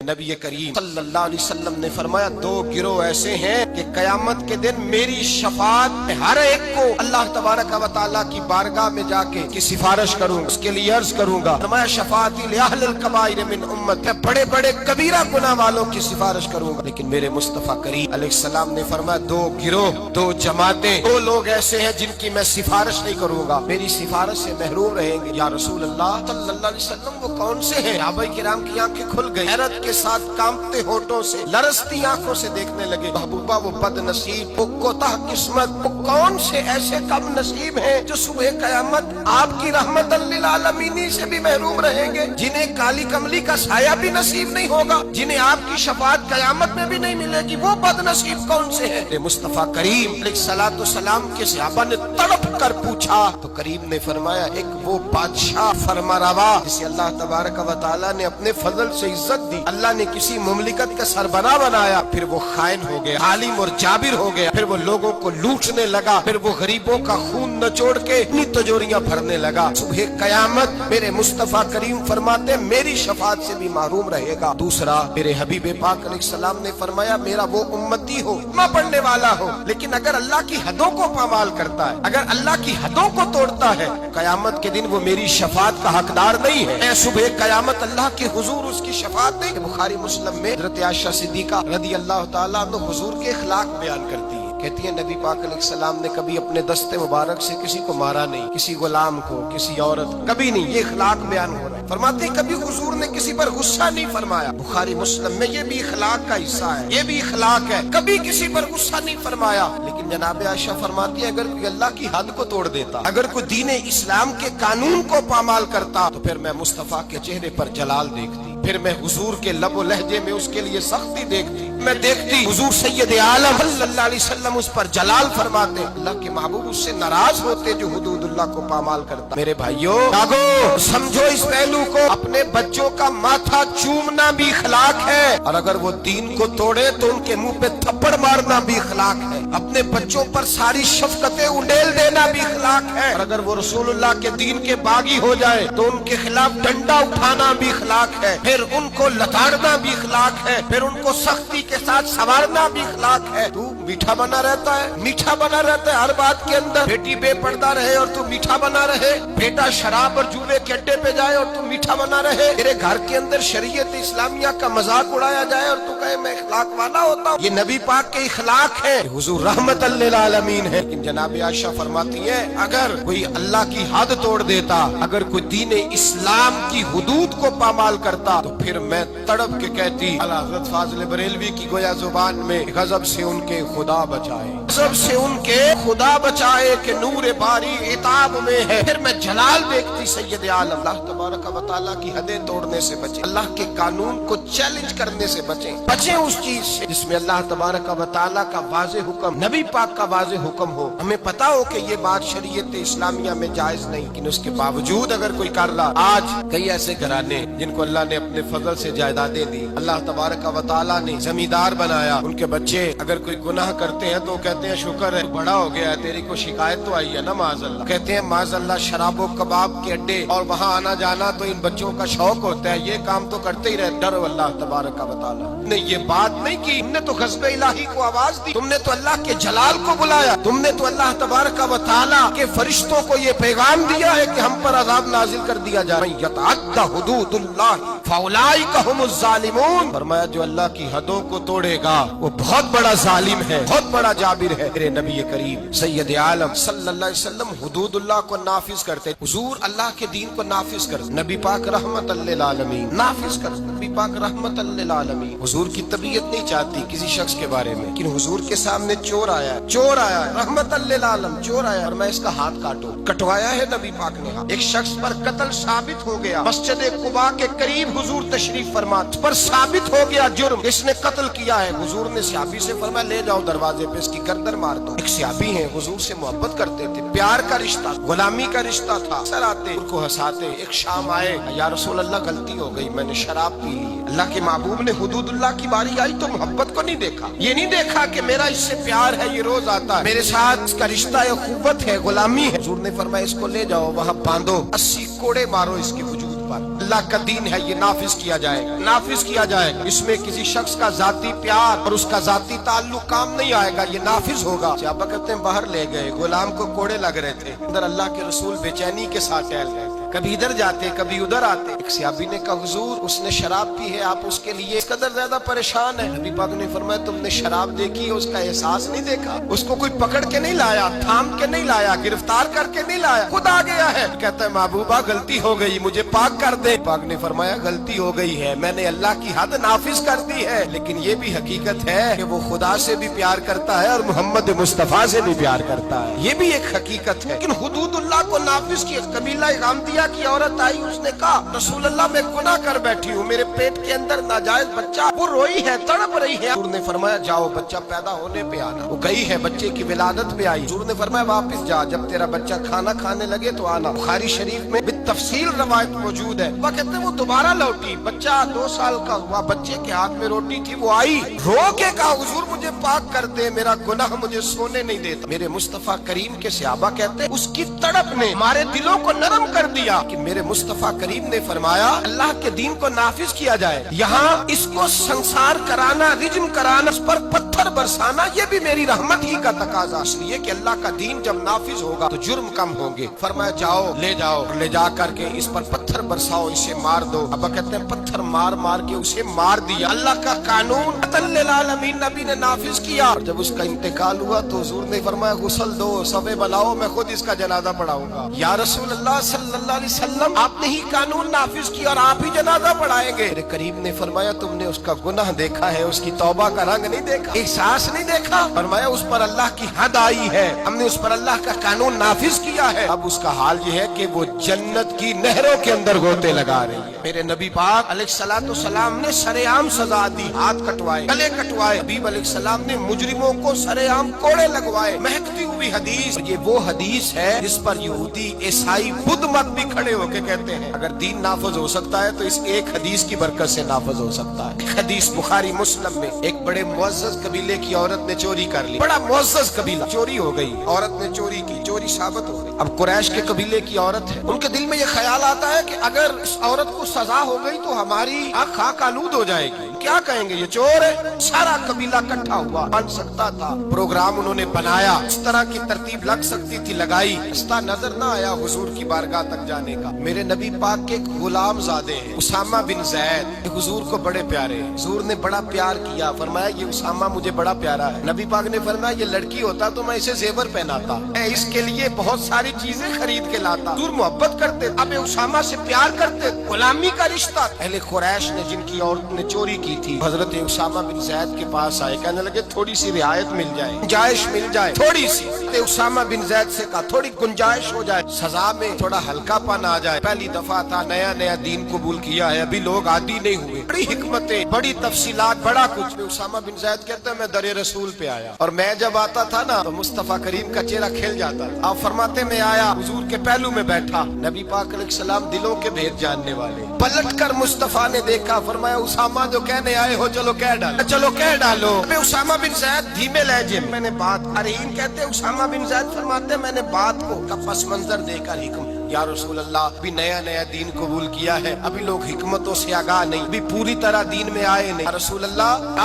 نبی کریم صلی اللہ علیہ وسلم نے فرمایا دو گروہ ایسے ہیں کہ قیامت کے دن میری شفاعت میں ہر ایک کو اللہ تبارک و تعالیٰ کی بارگاہ میں جا کے کی سفارش کروں گا، اس کے لیے عرض کروں گا فرمایا شفاعتی لأہل الکبائر من امت، میں بڑے بڑے کبیرہ گناہ والوں کی سفارش کروں گا، لیکن میرے مصطفیٰ کریم علیہ السلام نے فرمایا دو گروہ، دو جماعتیں، دو لوگ ایسے ہیں جن کی میں سفارش نہیں کروں گا، میری سفارش سے محروم رہیں گے۔ یا رسول اللہ صلی اللہ علیہ وسلم وہ کون سے ہیں؟ صحابہ کرام کی آنکھیں کھل گئی، حیرت کے ساتھ کانپتے ہونٹوں سے لرزتی آنکھوں سے دیکھنے لگے، محبوبہ وہ بد نصیب، وہ کوتاہ قسمت، وہ کون سے ایسے کم نصیب ہیں جو صبح قیامت آپ کی رحمت للعالمین سے بھی محروم رہیں گے، جنہیں کالی کملی کا سایہ بھی نصیب نہیں ہوگا، جنہیں آپ کی شفاعت قیامت میں بھی نہیں ملے گی، وہ بد نصیب کون سے ہیں؟ مصطفیٰ کریم علیہ الصلوۃ والسلام کے صحابہ نے تڑپ کر پوچھا تو کریم نے فرمایا ایک وہ بادشاہ فرماروا جسے اللہ تبارک و تعالیٰ نے اپنے فضل سے عزت دی، اللہ نے کسی مملکت کا سربراہ بنایا، پھر وہ خائن ہو گیا، عالم اور جابر ہو گیا، پھر وہ لوگوں کو لوٹنے لگا، پھر وہ غریبوں کا خون نچوڑ کے اپنی تجوریاں بھرنے لگا، صبح قیامت میرے مصطفیٰ کریم فرماتے میری شفاعت سے بھی محروم رہے گا۔ دوسرا میرے حبیب پاک علیہ السلام نے فرمایا میرا وہ امتی ہو، کلمہ پڑھنے والا ہو، لیکن اگر اللہ کی حدوں کو پامال کرتا ہے، اگر اللہ کی حدوں کو توڑتا ہے، قیامت کے دن وہ میری شفاعت کا حقدار نہیں ہے، میں صبح قیامت اللہ کے حضور اس کی شفاعت نہیں۔ بخاری مسلم میں حضرت عائشہ صدیقہ رضی اللہ تعالیٰ عنہ حضور کے اخلاق بیان کرتی ہے، کہتی ہے نبی پاک علیہ السلام نے کبھی اپنے دست مبارک سے کسی کو مارا نہیں، کسی غلام کو، کسی عورت کو، کبھی نہیں، یہ اخلاق بیان ہو رہا ہے۔ فرماتے ہیں کبھی حضور نے کسی پر غصہ نہیں فرمایا، بخاری مسلم میں یہ بھی اخلاق کا حصہ ہے، یہ بھی اخلاق ہے، کبھی کسی پر غصہ نہیں فرمایا۔ لیکن جناب عائشہ فرماتی ہے اگر کوئی اللہ کی حد کو توڑ دیتا، اگر کوئی دین اسلام کے قانون کو پامال کرتا تو پھر میں مصطفیٰ کے چہرے پر جلال دیکھتی، پھر میں حضور کے لب و لہجے میں اس کے لیے سختی دیکھتی، میں دیکھتی حضور سید عالم صلی اللہ علیہ وسلم اس پر جلال فرماتے، اللہ کے محبوب اس سے ناراض ہوتے جو حدود اللہ کو پامال کرتا۔ میرے بھائیوں جاگو، سمجھو اس پہلو کو، اپنے بچوں کا ماتھا چومنا بھی اخلاق ہے، اور اگر وہ دین کو توڑے تو ان کے منہ پہ تھپڑ مارنا بھی اخلاق ہے، اپنے بچوں پر ساری شفقتیں انڈیل دینا بھی اخلاق ہے، اور اگر وہ رسول اللہ کے دین کے باغی ہو جائے تو ان کے خلاف ڈنڈا اٹھانا بھی اخلاق ہے، پھر ان کو لتاڑنا بھی اخلاق ہے، پھر ان کو سختی کے ساتھ سنوارنا بھی اخلاق ہے۔ تو میٹھا بنا رہتا ہے، میٹھا بنا رہتا ہے ہر بات کے اندر، بیٹی بے پردہ رہے اور تو میٹھا بنا رہے، بیٹا شراب اور جوے کے اڈے پہ جائے اور تو میٹھا بنا رہے، تیرے گھر کے اندر شریعت اسلامیہ کا مذاق اڑایا جائے اور تو کہے میں اخلاق والا ہوتا ہوں، یہ نبی پاک کے اخلاق ہے، حضور رحمت للعالمین ہے۔ لیکن جناب عائشہ فرماتی ہے اگر کوئی اللہ کی حد توڑ دیتا، اگر کوئی دین اسلام کی حدود کو پامال کرتا تو پھر میں تڑپ کے کہتی اللہ حضرت فاضل بریلوی کی گویا زبان میں غضب سے ان کے خدا بچائے، غضب سے ان کے خدا بچائے کہ نور باری عتاب میں ہے، پھر میں جلال دیکھتی سید عالم۔ اللہ تبارک و تعالیٰ کی حدیں توڑنے سے بچیں، اللہ کے قانون کو چیلنج کرنے سے بچیں، بچیں اس چیز سے جس میں اللہ تبارک و تعالیٰ کا واضح حکم، نبی پاک کا واضح حکم ہو، ہمیں پتا ہو کہ یہ بات شریعت اسلامیہ میں جائز نہیں، لیکن اس کے باوجود اگر کوئی کر رہا، آج کئی ایسے گھرانے جن کو اللہ نے اپنے فضل سے جائیدادیں دی، اللہ تبارک و تعالیٰ نے زمیندار بنایا، ان کے بچے اگر کوئی گناہ کرتے ہیں تو کہتے ہیں شکر ہے بڑا ہو گیا ہے، تیری کو شکایت تو آئی ہے نا معاذ اللہ، کہتے ہیں معاذ اللہ شراب و کباب کے اڈے اور وہاں آنا جانا تو ان بچوں کا شوق ہوتا ہے، یہ کام تو کرتے ہی رہتے، ڈرو اللہ تبارک و تعالیٰ نے یہ بات نہیں کی، تم نے تو غضب الہی کو آواز دی، تم نے تو اللہ کے جلال کو بلایا، تم نے تو اللہ تبارک و تعالیٰ کے فرشتوں کو یہ پیغام دیا ہے کہ ہم پر عذاب نازل کر دیا جائے، من یتعدی حدود اللہ فاولئک هم الظالمون، فرمایا جو اللہ کی حدوں کو توڑے گا وہ بہت بڑا ظالم ہے، بہت بڑا جابر ہے۔ میرے نبی کریم سید عالم صلی اللہ علیہ وسلم حدود اللہ کو نافذ کرتے، حضور اللہ کے دین کو نافذ کرتے، نبی پاک رحمت للعالمین نافذ کرتے، نبی پاک رحمت للعالمین۔ حضور کی طبیعت نہیں چاہتی کسی شخص کے بارے میں، لیکن حضور کے سامنے چور آیا، چور آیا رحمت للعالم، چور آیا اور میں اس کا ہاتھ کاٹو، کٹوایا ہے نبی پاک نے ہاتھ، ایک شخص پر قتل ثابت ہو گیا، مسجد قباء کے قریب حضور تشریف فرما، پر ثابت ہو گیا جرم، اس نے قتل کیا ہے، حضور نے صحابی سے فرمایا لے جاؤ دروازے پہ اس کی گردن مار دو۔ ایک صحابی ہیں حضور سے محبت کرتے تھے، پیار کا رشتہ، غلامی کا رشتہ تھا، سر آتے ان کو ہنساتے، ایک شام آئے یا رسول اللہ غلطی ہو گئی میں نے شراب پی لی، اللہ کے محبوب نے حدود اللہ کی باری آئی تو محبت کو نہیں دیکھا، یہ نہیں دیکھا کہ میرا اس سے پیار ہے، یہ روز آتا ہے میرے ساتھ، اس کا رشتہ ہے، اخوت ہے، غلامی ہے، حضور نے فرمایا اس کو لے جاؤ وہاں باندھو، 80 کوڑے مارو اس کے وجود پر۔ اللہ کا دین ہے یہ نافذ کیا جائے گا، نافذ کیا جائے گا، اس میں کسی شخص کا ذاتی پیار اور اس کا ذاتی تعلق کام نہیں آئے گا، یہ نافذ ہوگا۔ صحابہ کہتے ہیں باہر لے گئے، غلام کو کوڑے لگ رہے تھے، اندر اللہ کے رسول بے چینی کے ساتھ ٹہل رہے تھے، کبھی ادھر جاتے کبھی ادھر آتے۔ ایک صحابی نے کہا حضور اس نے شراب پی ہے، آپ اس کے لیے اس قدر زیادہ پریشان ہے؟ نبی پاک نے فرمایا تم نے شراب دیکھی ہے، اس کا احساس نہیں دیکھا؟ اس کو کوئی پکڑ کے نہیں لایا، تھام کے نہیں لایا، گرفتار کر کے نہیں لایا، خود آ گیا ہے۔ کہتا ہے محبوبہ غلطی ہو گئی، مجھے پاک کر دے۔ پاک نے فرمایا غلطی ہو گئی ہے، میں نے اللہ کی حد نافذ کر دی ہے، لیکن یہ بھی حقیقت ہے کہ وہ خدا سے بھی پیار کرتا ہے اور محمد مصطفیٰ سے بھی پیار کرتا ہے، یہ بھی ایک حقیقت ہے۔ لیکن حدود اللہ کو نافذ کیا۔ قبیلہ غامدیہ کی عورت آئی، اس نے کہا رسول اللہ میں گناہ کر بیٹھی ہوں، میرے پیٹ کے اندر ناجائز بچہ، وہ روئی ہے، تڑپ رہی ہے۔ حضور نے فرمایا جاؤ بچہ پیدا ہونے پہ آنا۔ وہ گئی ہے، بچے کی ولادت پہ آئی۔ حضور نے فرمایا واپس جا، جب تیرا بچہ کھانا کھانے لگے تو آنا۔ بخاری شریف میں بالتفصیل روایت موجود ہے۔ وہ کہتے ہیں وہ دوبارہ لوٹی، بچہ 2 سال کا ہوا، بچے کے ہاتھ میں روٹی تھی، وہ آئی رو کے کہا حضور مجھے پاک کر دے، میرا گناہ مجھے سونے نہیں دیتا۔ میرے مصطفیٰ کریم کے صحابہ کہتے ہیں اس کی تڑپ نے ہمارے دلوں کو نرم کر دیا کہ میرے مصطفیٰ کریم نے فرمایا اللہ کے دین کو نافذ کیا جائے، یہاں اس کو سنسار کرانا، رجم کرانا، اس پر پتھر برسانا، یہ بھی میری رحمت ہی کا تقاضا، اس لیے کہ اللہ کا دین جب نافذ ہوگا تو جرم کم ہوں گے۔ فرمایا جاؤ لے جاؤ، لے جا کر کے اس پر پتھر برساؤ، اسے مار دو۔ ابا کہتے ہیں پتھر مار مار کے اسے مار دیا۔ اللہ کا قانون قتل للعالمین نبی نے نافذ کیا، اور جب اس کا انتقال ہوا تو حضور نے فرمایا غسل دو، صفے بلاؤ، میں خود اس کا جنازہ پڑھاؤں گا۔ یا رسول اللہ صلی اللہ علیہ وسلم آپ نے ہی قانون نافذ کیا اور آپ ہی جنازہ پڑھائیں گے؟ میرے کریم نے فرمایا تم نے اس کا گناہ دیکھا ہے، اس کی توبہ کا رنگ نہیں دیکھا، احساس نہیں دیکھا؟ فرمایا اس پر اللہ کی حد آئی ہے، ہم نے اس پر اللہ کا قانون نافذ کیا ہے، اب اس کا حال یہ ہے کہ وہ جنت کی نہروں کے اندر گوتے لگا رہی ہے۔ میرے نبی پاک علیہ الصلوۃ والسلام نے سرعام سزا دی، ہاتھ کٹوائے، گلے کٹوائے۔ حبیب علیہ السلام نے مجرموں کو سرعام کوڑے لگوائے۔ مہکتی ہوئی حدیث، یہ وہ حدیث ہے جس پر یہودی عیسائی بدھ مت بھی کھڑے ہو کے کہتے ہیں اگر دین نافذ ہو سکتا ہے تو اس ایک حدیث کی برکت سے نافذ ہو سکتا ہے۔ حدیث بخاری مسلم میں، ایک بڑے معزز قبیلے کی عورت نے چوری کر لی، بڑا معزز قبیلہ، چوری ہو گئی، عورت نے چوری کی، چوری ثابت ہو گئی۔ اب قریش کے قبیلے کی عورت ہے، ان کے دل میں یہ خیال آتا ہے کہ اگر اس عورت کو سزا ہو گئی تو ہماری آنکھ آلود ہو جائے گی، کیا کہیں گے یہ چور ہے۔ سارا قبیلہ اکٹھا ہوا، بن سکتا تھا، پروگرام انہوں نے بنایا، اس طرح کی ترتیب لگ سکتی تھی، لگائی، رستہ نظر نہ آیا حضور کی بارگاہ تک جانے کا۔ میرے نبی پاک کے ایک غلام زادے ہیں اسامہ بن زید، حضور کو بڑے پیارے ہیں، حضور نے بڑا پیار کیا، فرمایا یہ اسامہ مجھے بڑا پیارا ہے۔ نبی پاک نے فرمایا یہ لڑکی ہوتا تو میں اسے زیور پہناتا، میں اس کے لیے بہت ساری چیزیں خرید کے لاتا۔ حضور محبت کرتے، اب اسامہ سے پیار کرتے، غلامی کا رشتہ۔ اہل قریش نے جن کی عورت نے چوری کی تھی حضرت اسامہ بن زید کے پاس آئے، کہنے لگے تھوڑی سی رعایت مل جائے، گنجائش مل جائے، تھوڑی سی۔ اسامہ بن زید سے کہا تھوڑی گنجائش ہو جائے، سزا میں تھوڑا ہلکا پن آ جائے، پہلی دفعہ تھا، نیا نیا دین قبول کیا ہے، ابھی لوگ عادی نہیں ہوئے، بڑی حکمتیں، بڑی تفصیلات، بڑا کچھ۔ اسامہ بن زید کہتا ہے میں در رسول پہ آیا، اور میں جب آتا تھا نا تو مصطفیٰ کریم کا چہرہ کھل جاتا تھا۔ آپ فرماتے میں آیا، حضور کے پہلو میں بیٹھا، نبی پاک علیہ السلام دلوں کے بھید جاننے والے، پلٹ کر مصطفیٰ نے دیکھا، فرمایا اسامہ جو کہنے آئے ہو چلو کہہ ڈالو، چلو کہہ ڈالو۔ اسامہ بن زید دھیمے لہجے میں نے بات، ارہین کہتے اسامہ بن زید فرماتے میں نے بات کو کا پس منظر دیکھا، حکم یا رسول اللہ ابھی نیا نیا دین قبول کیا ہے، ابھی لوگ حکمتوں سے آگاہ نہیں، ابھی پوری طرح دین میں آئے نہیں۔ یا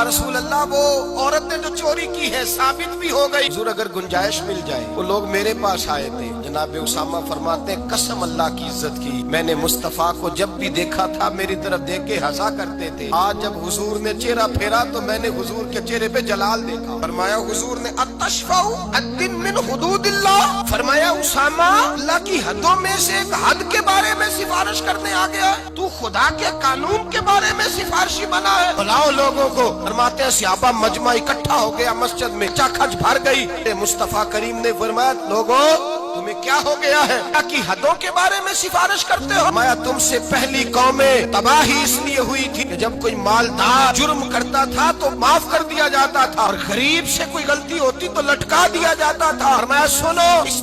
رسول اللہ وہ عورت نے جو چوری کی ہے ثابت بھی ہو گئی، حضور اگر گنجائش مل جائے، وہ لوگ میرے پاس آئے تھے۔ جناب اسامہ فرماتے ہیں قسم اللہ کی عزت کی، میں نے مصطفیٰ کو جب بھی دیکھا تھا میری طرف دیکھ کے ہنسا کرتے تھے، آج جب حضور نے چہرہ پھیرا تو میں نے حضور کے چہرے پہ جلال دیکھا۔ فرمایا حضور نے اتشفع الدین من حدود اللہ، فرمایا اسامہ اللہ کی حدوں میں سے ایک حد کے بارے میں سفارش کرنے آ گیا ہے، تو خدا کے قانون کے بارے میں سفارشی بنا ہے، بلاؤ لوگوں کو۔ فرماتے ہیں صحابہ مجمع اکٹھا ہو گیا مسجد میں، چاکھچ بھر گئی۔ مصطفیٰ کریم نے فرمایا لوگوں تمہیں کیا ہو گیا ہے، اللہ کی حدوں کے بارے میں سفارش کرتے ہو؟ فرمایا تم سے پہلی قومیں تباہی اس لیے ہوئی تھی کہ جب کوئی مالدار جرم کرتا تھا تو معاف کر دیا جاتا تھا، اور غریب سے کوئی غلطی ہوتی تو لٹکا دیا جاتا تھا۔ فرمایا سنو، اس